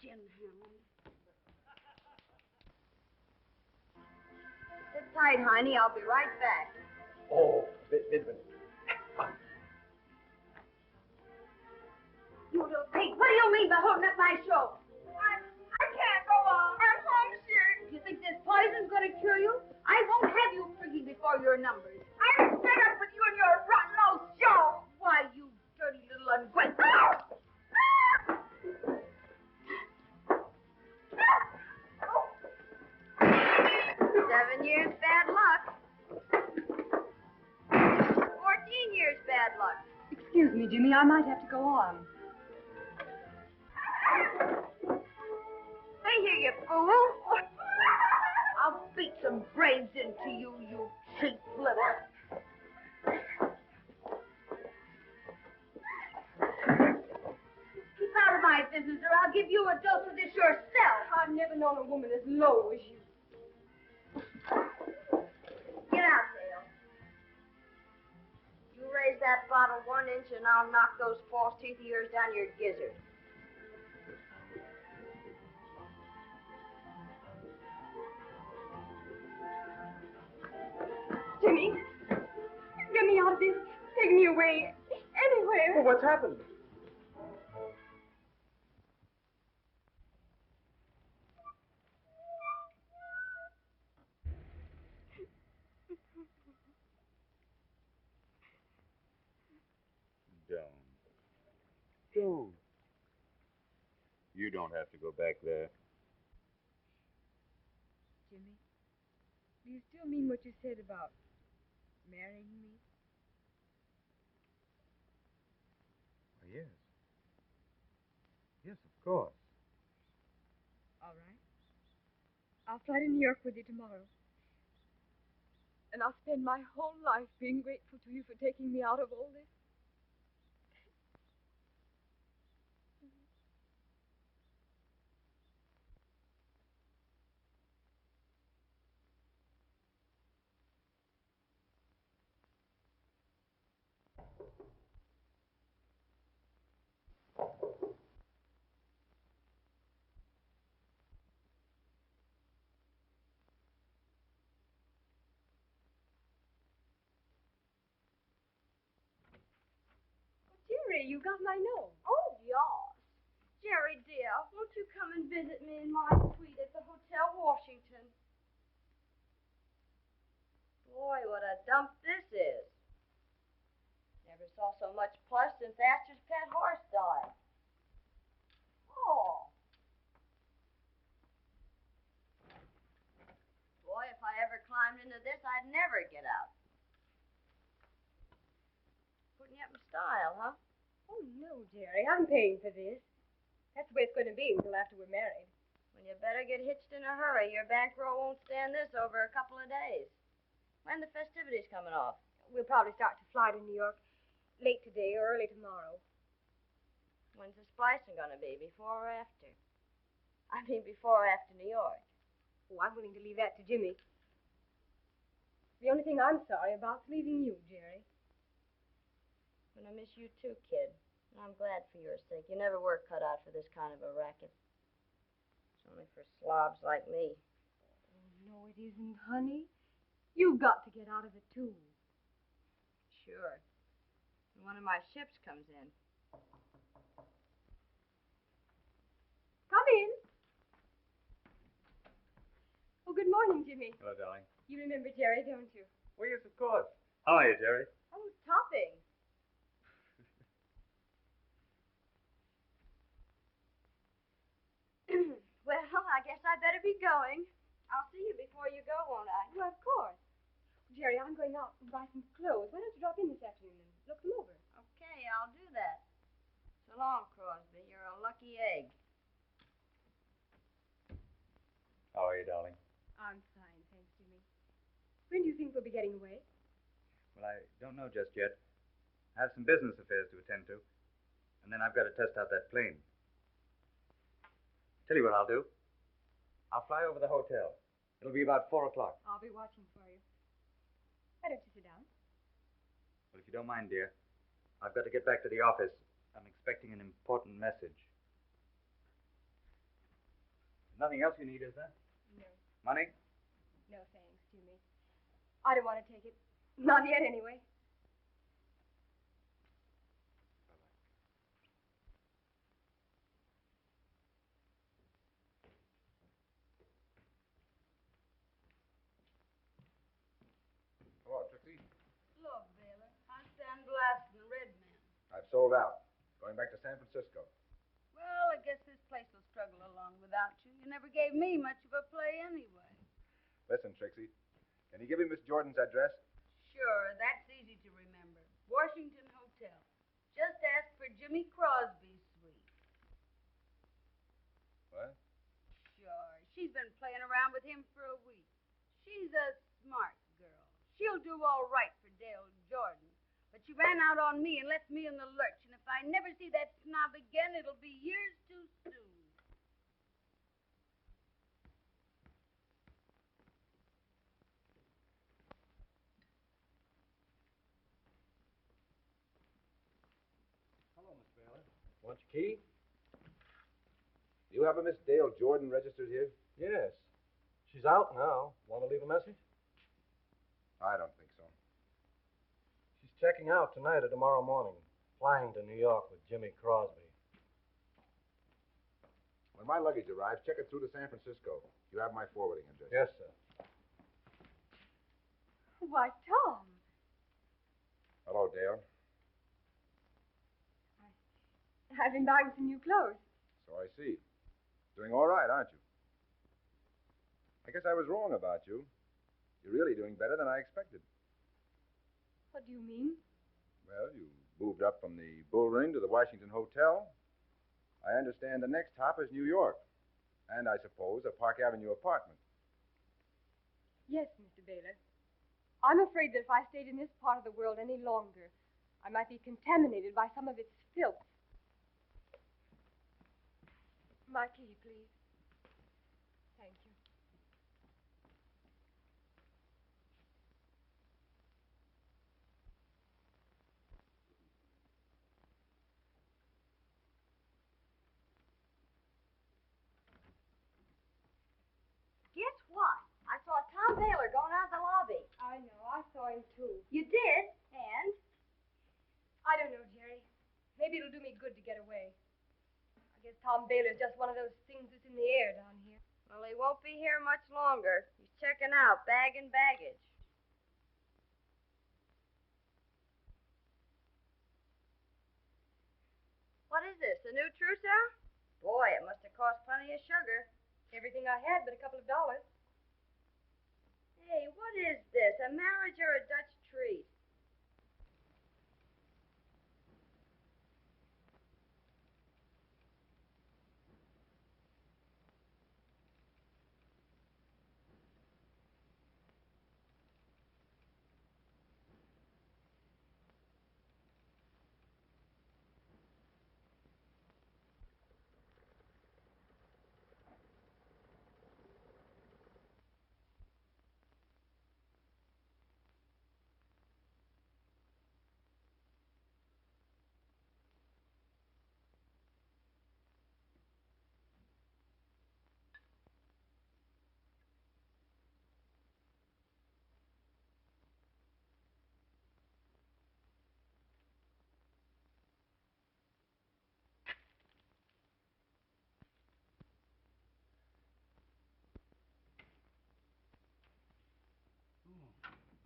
Speaker 7: Jim Hammond.
Speaker 5: Sit tight, honey. I'll be right back.
Speaker 11: Oh, bitte.
Speaker 7: You little pig, what do you mean by holding up my show? I can't go on. I'm homesick. You think this poison's going to cure you? I won't have you freaking before your numbers. I'm fed up with you and your rotten old show. Why, you dirty little ungrateful.
Speaker 5: 7 years bad luck. 14 years bad luck.
Speaker 2: Excuse me, Jimmy, I might have to go on.
Speaker 5: Stay here, you fool.
Speaker 7: I'll beat some brains into you, you cheap little. Keep out of my business, or I'll give you a dose of this yourself.
Speaker 2: I've never known a woman as low as you.
Speaker 5: Get out, Dale. You raise that bottle 1 inch and I'll knock those false teeth of yours down your gizzard.
Speaker 2: Jimmy, get me out of this. Take me away. Anywhere.
Speaker 8: Well, what's happened?
Speaker 10: Don't. You don't have to go back there.
Speaker 2: Jimmy, do you still mean what you said about marrying me?
Speaker 10: Yes. Yes, of course.
Speaker 2: All right. I'll fly to New York with you tomorrow. And I'll spend my whole life being grateful to you for taking me out of all this. Jerry, you got my note.
Speaker 5: Oh, yas. Jerry, dear, won't you come and visit me in my suite at the Hotel Washington? Boy, what a dump this is. Never saw so much plush since Astor's pet horse died. Oh. Boy, if I ever climbed into this, I'd never get out. Putting you up in style, huh?
Speaker 2: Oh, no, Jerry, I'm paying for this. That's the way it's going to be until after we're married.
Speaker 5: Well, you better get hitched in a hurry. Your bankroll won't stand this over a couple of days. When the festivities coming off?
Speaker 2: We'll probably start to fly to New York late today or early tomorrow.
Speaker 5: When's the splicing going to be? Before or after? I mean, before or after New York.
Speaker 2: Oh, I'm willing to leave that to Jimmy. The only thing I'm sorry about is leaving you, Jerry.
Speaker 5: And I miss you too, kid. And I'm glad for your sake. You never were cut out for this kind of a racket. It's only for slobs like me.
Speaker 2: Oh, no, it isn't, honey. You've got to get out of it, too.
Speaker 5: Sure. When one of my ships comes in.
Speaker 2: Come in. Oh, good morning, Jimmy.
Speaker 10: Hello, darling.
Speaker 2: You remember Jerry, don't you?
Speaker 10: Well, yes, of course. How are you, Jerry?
Speaker 2: Oh, topping.
Speaker 5: Well, I guess I better be going. I'll see you before you go, won't I?
Speaker 2: Well, of course. Jerry, I'm going out and buy some clothes. Why don't you drop in this afternoon and look them over?
Speaker 5: Okay, I'll do that. So long, Crosby. You're a lucky egg.
Speaker 10: How are you, darling?
Speaker 2: I'm fine, thanks, Jimmy. When do you think we'll be getting away?
Speaker 10: Well, I don't know just yet. I have some business affairs to attend to. And then I've got to test out that plane. Tell you what I'll do. I'll fly over the hotel. It'll be about 4 o'clock.
Speaker 2: I'll be watching for you. Why don't you sit down?
Speaker 10: Well, if you don't mind, dear, I've got to get back to the office. I'm expecting an important message. Nothing else you need, is there?
Speaker 2: No.
Speaker 10: Money?
Speaker 2: No, thanks, Jimmy. I don't want to take it. Not yet, anyway.
Speaker 8: Hello, Trixie.
Speaker 5: Look, Baylor, I'm sandblasting the red man.
Speaker 8: I've sold out. Going back to San Francisco.
Speaker 5: Well, I guess this place will struggle along without you. You never gave me much of a play anyway.
Speaker 8: Listen, Trixie. Can you give me Miss Jordan's address?
Speaker 5: Sure, that's easy to remember. Washington Hotel. Just ask for Jimmy Crosby's suite.
Speaker 8: What?
Speaker 5: Sure. She's been playing around with him for a week. She's a smart girl. She'll do all right for Dale Jordan. But she ran out on me and left me in the lurch. And if I never see that snob again, it'll be years too soon.
Speaker 4: Hello, Miss Baylor. Want your key?
Speaker 8: Do you have a Miss Dale Jordan registered here?
Speaker 4: Yes. She's out now. Want to leave a message?
Speaker 8: I don't think so.
Speaker 4: She's checking out tonight or tomorrow morning. Flying to New York with Jimmy Crosby.
Speaker 8: When my luggage arrives, check it through to San Francisco. You have my forwarding address.
Speaker 4: Yes, sir.
Speaker 2: Why, Tom.
Speaker 8: Hello, Dale.
Speaker 2: I've been buying some new clothes.
Speaker 8: So I see. Doing all right, aren't you? I guess I was wrong about you. You're really doing better than I expected.
Speaker 2: What do you mean?
Speaker 8: Well, you moved up from the Bull Ring to the Washington Hotel. I understand the next hop is New York. And I suppose a Park Avenue apartment.
Speaker 2: Yes, Mr. Baylor. I'm afraid that if I stayed in this part of the world any longer, I might be contaminated by some of its filth. My key, please. Thank you.
Speaker 5: Guess what? I saw Tom Baylor going out of the lobby.
Speaker 2: I know. I saw him, too.
Speaker 5: You did? And?
Speaker 2: I don't know, Jerry. Maybe it'll do me good to get away. I guess Tom Baylor's just one of those things that's in the air down here.
Speaker 5: Well, he won't be here much longer. He's checking out, bagging baggage. What is this, a new trousseau? Boy, it must have cost plenty of sugar.
Speaker 2: Everything I had but a couple of dollars.
Speaker 5: Hey, what is this, a marriage or a Dutch treat?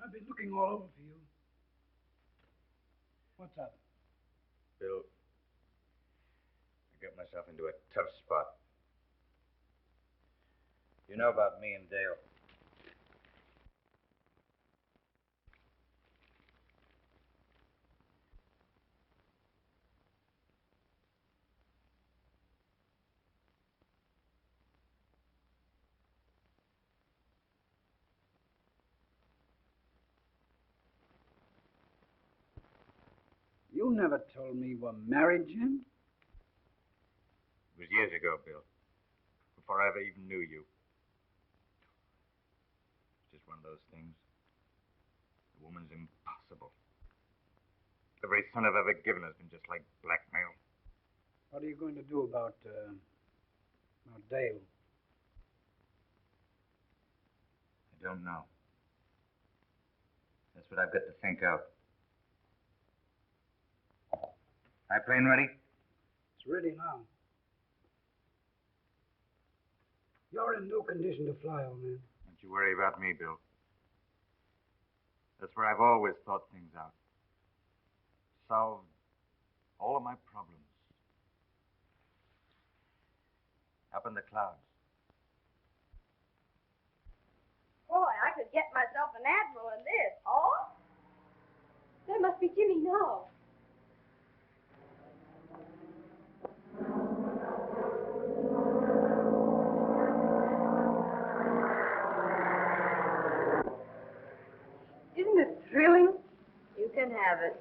Speaker 12: I've been looking all over for you. What's up?
Speaker 10: Bill, I got myself into a tough spot. You know about me and Dale.
Speaker 12: You never told me you were married, Jim.
Speaker 10: It was years ago, Bill. Before I ever even knew you. It's just one of those things. The woman's impossible. Every son I've ever given has been just like blackmail.
Speaker 12: What are you going to do about Dale?
Speaker 10: I don't know. That's what I've got to think out. Plane ready?
Speaker 12: It's ready now. You're in no condition to fly, old man.
Speaker 10: Don't you worry about me, Bill. That's where I've always thought things out. Solved all of my problems. Up in the clouds.
Speaker 5: Boy, I could get myself an admiral in this. Oh?
Speaker 2: That must be Jimmy now. Isn't it thrilling?
Speaker 5: You can have it.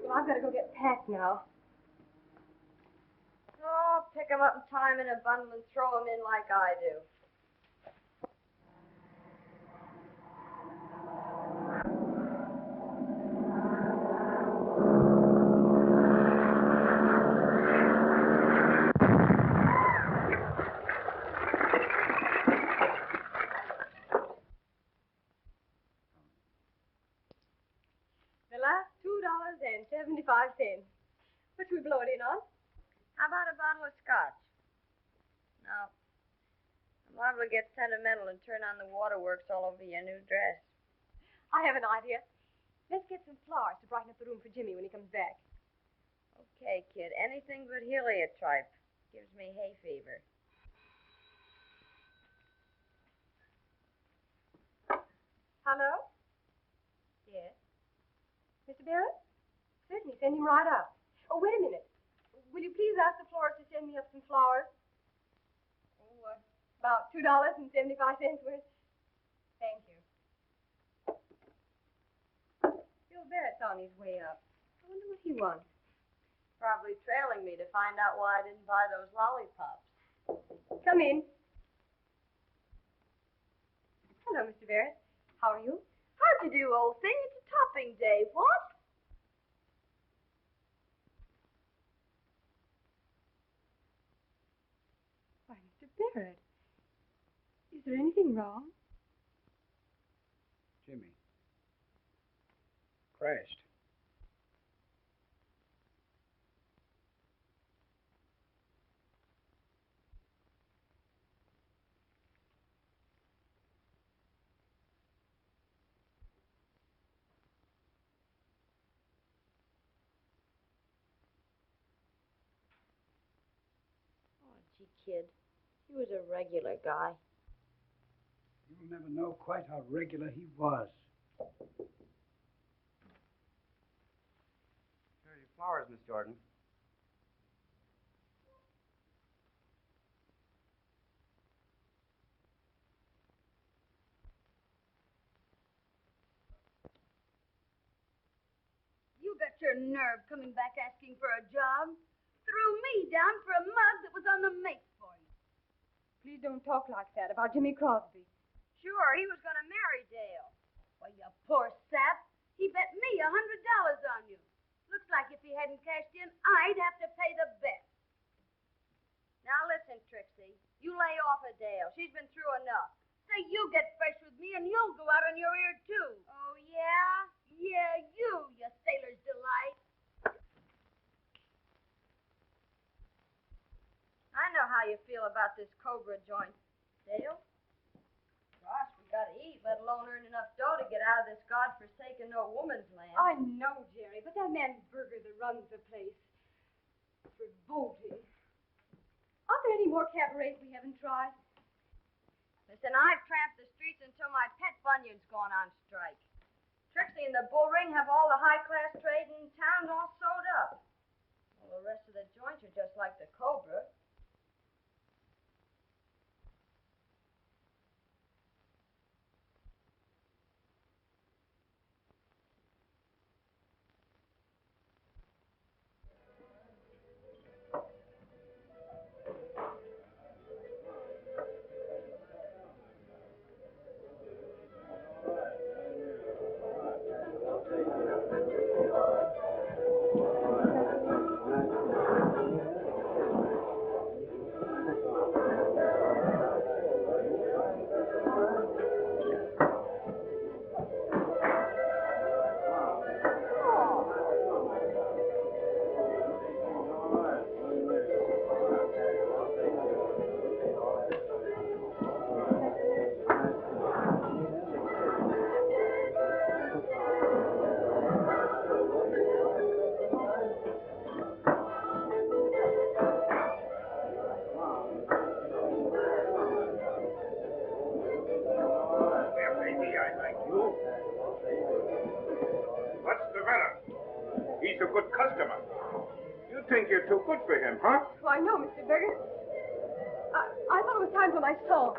Speaker 2: Well, I've got to go get packed now.
Speaker 5: Oh, pick 'em up and tie 'em in a bundle and throw 'em in like I do.
Speaker 2: The last $2.75. What should we blow it in on?
Speaker 5: How about a bottle of scotch? No. I'm liable to get sentimental and turn on the waterworks all over your new dress.
Speaker 2: I have an idea. Let's get some flowers to brighten up the room for Jimmy when he comes back.
Speaker 5: Okay, kid. Anything but heliotrope. Gives me hay fever.
Speaker 2: Hello? Yes? Mr. Barrett? Certainly, send him right up. Oh, wait a minute. Will you please ask the florist to send me up some flowers? Oh, about $2.75 worth. Thank you. Bill Barrett's on his way up. I wonder what he wants.
Speaker 5: Probably trailing me to find out why I didn't buy those lollipops.
Speaker 2: Come in. Hello, Mr. Barrett. How are you?
Speaker 5: How'd you do, old thing? It's a topping day. What?
Speaker 2: Why, Mr. Barrett. Is there anything wrong?
Speaker 12: Jimmy. Crashed.
Speaker 5: Oh, gee, kid. He was a regular guy.
Speaker 12: You'll never know quite how regular he was.
Speaker 3: Here are your flowers, Miss Jordan.
Speaker 7: You got your nerve coming back asking for a job. Threw me down for a mug that was on the make for you.
Speaker 2: Please don't talk like that about Jimmy Crosby.
Speaker 5: Sure, he was going to marry Dale.
Speaker 7: Why, you poor sap. He bet me $100 on you. Looks like if he hadn't cashed in, I'd have to pay the bet.
Speaker 5: Now listen, Trixie. You lay off of Dale. She's been through enough.
Speaker 7: Say you get fresh with me and you'll go out on your ear, too.
Speaker 5: Oh, yeah?
Speaker 7: Yeah, you sailor's delight.
Speaker 5: I know how you feel about this Cobra joint, Dale. Gosh, we gotta eat, let alone earn enough dough to get out of this godforsaken no woman's land.
Speaker 2: I know, Jerry, but that man Berger that runs the place. It's revolting. Aren't there any more cabarets we haven't tried?
Speaker 5: Listen, I've tramped the streets until my pet bunion's gone on strike. Trixie and the bull ring have all the high-class trade in town all sewed up. Well, the rest of the joints are just like the Cobra.
Speaker 8: What's the matter? He's a good customer. You think you're too good for him, huh?
Speaker 2: Why, no, Mr. Berger. I thought it was time for my song.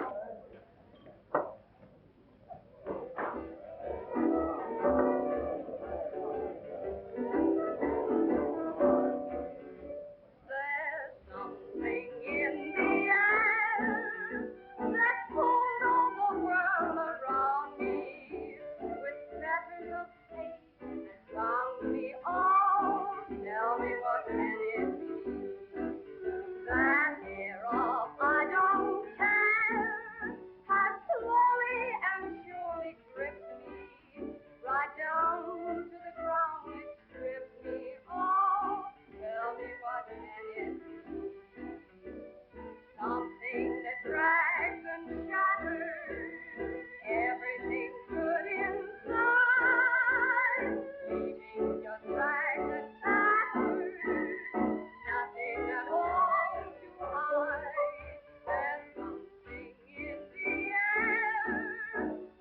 Speaker 5: There's something in the air that's pulled all the world around me with feathers of fate and found me all. Tell me what can it be? That air of I don't care has slowly and surely gripped me right down to the ground. It stripped me all. Tell me what can it be? Something that drags and shatters everything good inside, leaving just rags and tatters, nothing at all to hide. There's something in the air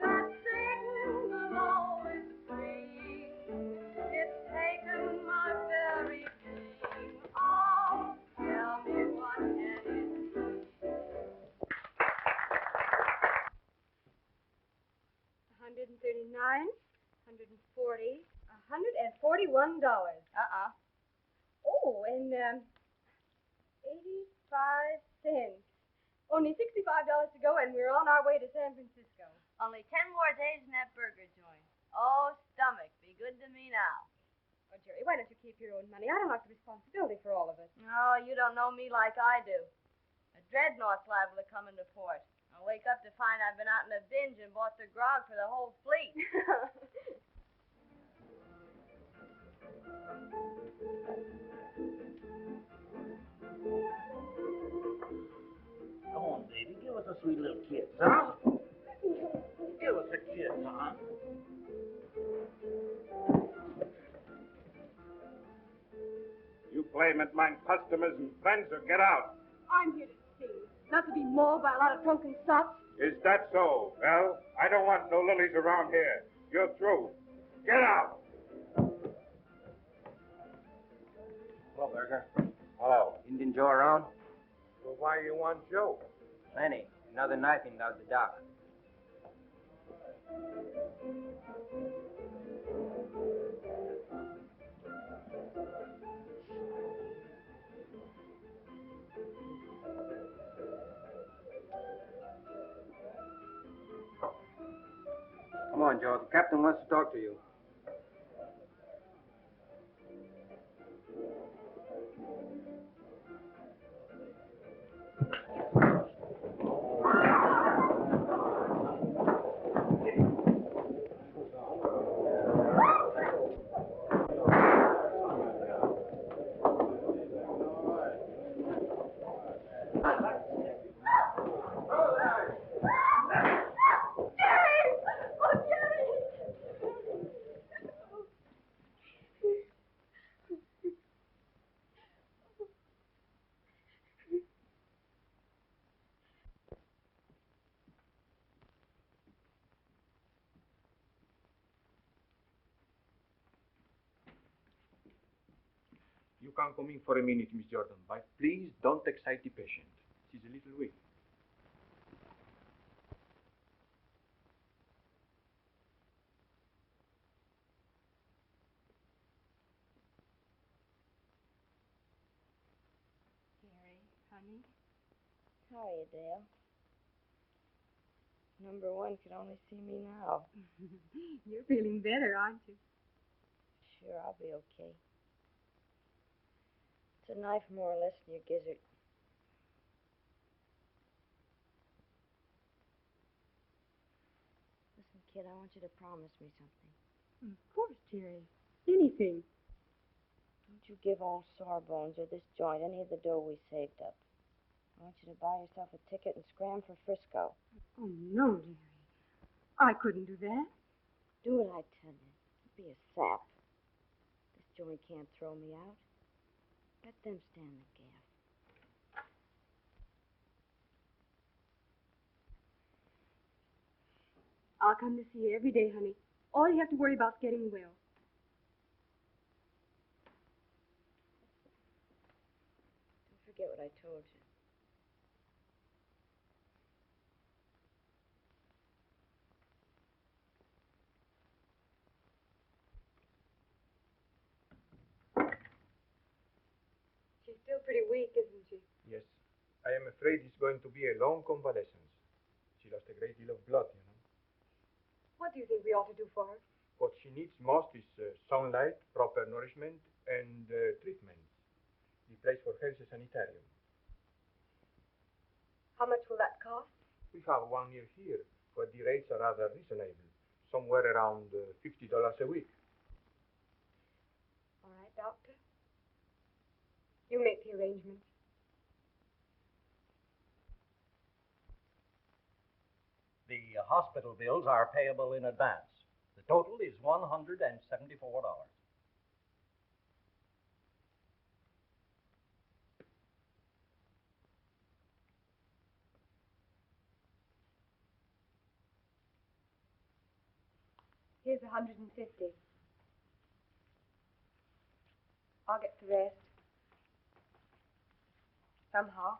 Speaker 5: that signal always ringing. It's taken my very being. Oh, tell me what can it be?
Speaker 2: $139, $140, $141. Oh, and 85 cents. Only $65 to go, and we're on our way to San Francisco.
Speaker 5: Only 10 more days in that burger joint. Oh, stomach, be good to me now.
Speaker 2: Oh, Jerry, why don't you keep your own money? I don't like the responsibility for all of it.
Speaker 5: Oh, you don't know me like I do. A dreadnought's liable to come into port. I'll wake up to find I've been out in a binge and bought the grog for the whole fleet.
Speaker 11: Come on, baby. Give us a sweet little kiss, huh? Give us a kiss, huh?
Speaker 8: You blame it, mine customers and friends, or get out.
Speaker 2: I'm here to sing, not to be mauled by a lot of drunken sots.
Speaker 8: Is that so? Well, I don't want no lilies around here. You're through. Get out!
Speaker 3: Hello, Berger.
Speaker 8: Hello.
Speaker 3: Indian Joe around?
Speaker 8: Well, why you want Joe?
Speaker 3: Plenty. Another knifing down the dock. Come on, Joe. The captain wants to talk to you.
Speaker 13: You can come in for a minute, Miss Jordan, but please don't excite the patient. She's a little weak.
Speaker 2: Gary, honey.
Speaker 5: How are you, Dale? Number one could only see me now.
Speaker 2: You're feeling better, aren't you?
Speaker 5: Sure, I'll be okay. It's a knife more or less in your gizzard. Listen, kid, I want you to promise me something.
Speaker 2: Of course, Jerry. Anything.
Speaker 5: Don't you give old Sawbones or this joint any of the dough we saved up. I want you to buy yourself a ticket and scram for Frisco.
Speaker 2: Oh, no, Jerry. I couldn't do that.
Speaker 5: Do what I tell you. Don't be a sap. This joint can't throw me out. Let them stand the gaff.
Speaker 2: I'll come to see you every day, honey. All you have to worry about is getting well.
Speaker 5: Don't forget what I told you.
Speaker 2: She's still pretty weak, isn't she?
Speaker 13: Yes. I am afraid it's going to be a long convalescence. She lost a great deal of blood, you know.
Speaker 2: What do you think we ought to do for her?
Speaker 13: What she needs most is sunlight, proper nourishment, and treatment. The place for her is a sanitarium.
Speaker 2: How much will that cost?
Speaker 13: We have one near here, where the rates are rather reasonable, somewhere around $50 a week.
Speaker 2: All right, Doctor. You make the arrangements.
Speaker 14: The hospital bills are payable in advance. The total is $174.
Speaker 2: Here's 150. I'll get the rest. Somehow.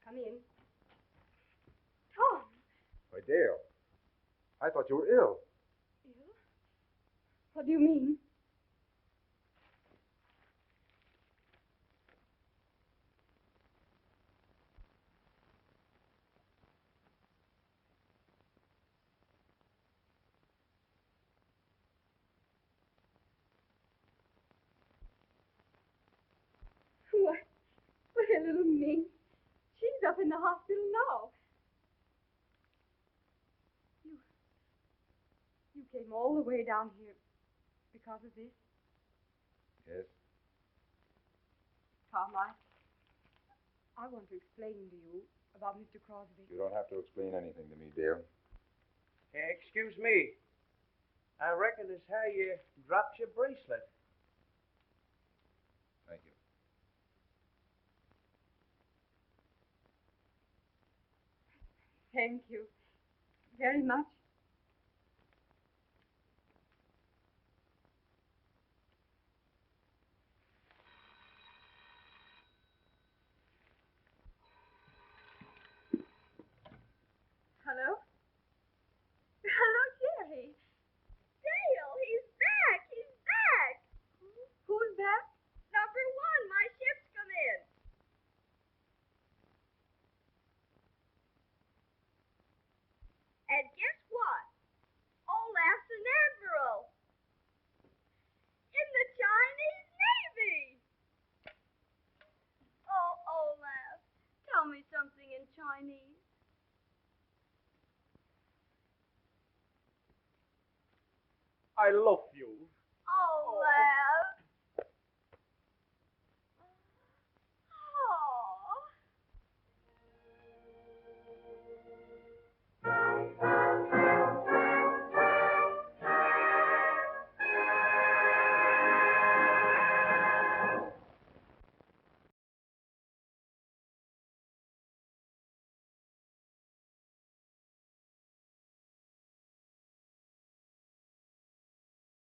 Speaker 2: Come in. Tom!
Speaker 8: Why, Dale, I thought you were ill.
Speaker 2: Ill? What do you mean? What a little mink. She's up in the hospital now. You came all the way down here because of this?
Speaker 8: Yes.
Speaker 2: Tom, I want to explain to you about Mr. Crosby.
Speaker 8: You don't have to explain anything to me, Dale.
Speaker 13: Excuse me. I reckon it's how you dropped your bracelet.
Speaker 8: Thank you.
Speaker 2: Thank you very much. Hello? Hello, Jerry.
Speaker 5: Dale, he's back! He's back!
Speaker 2: Who's back?
Speaker 5: Number 1, my ship's come in. And guess what? Olaf's an admiral. In the Chinese Navy. Oh, Olaf, tell me something in Chinese.
Speaker 13: I love you.